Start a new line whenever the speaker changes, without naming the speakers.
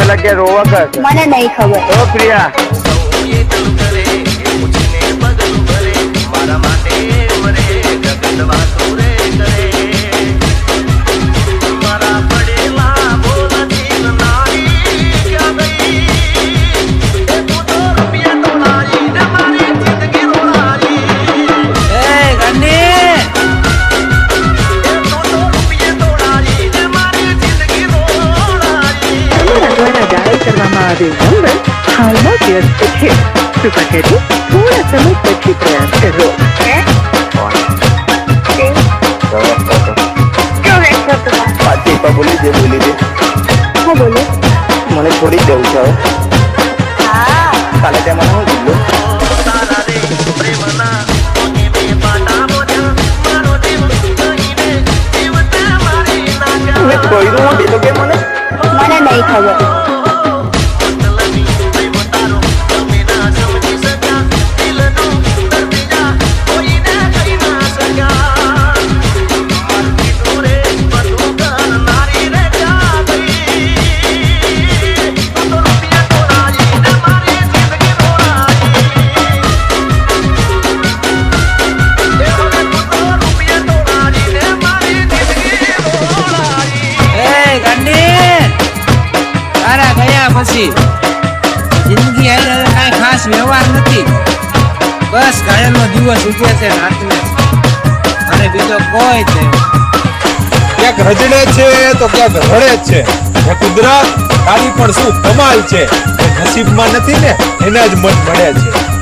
પેલા કે રોવા કર
મને નહીં ખબર.
ઓ પ્રિયા
હાલમાં વ્યસ્ત છે. કૃપા કરી થોડા સમય પછી પ્રયાસ કરો.
પાછી બોલી દે
હું બોલું?
મને છોડી દેવું છે હવે
હા.
કાલે તે મને શું કીધું મેં કોઈનું હું દીધું કે મને
મને નહીં ખબર.
પછી જિંદગી કઈ ખાસ વ્યવહાર નથી. બસ ઘાયલનો દિવસ ઉગે છે રાતને અને બીજો કોઈ છે.
ક્યાંક રજડે છે તો ક્યાંક રડે છે. કુદરત તારી પણ શું કમાલ છે. નસીબમાં નથી ને એના જ મન મળે છે.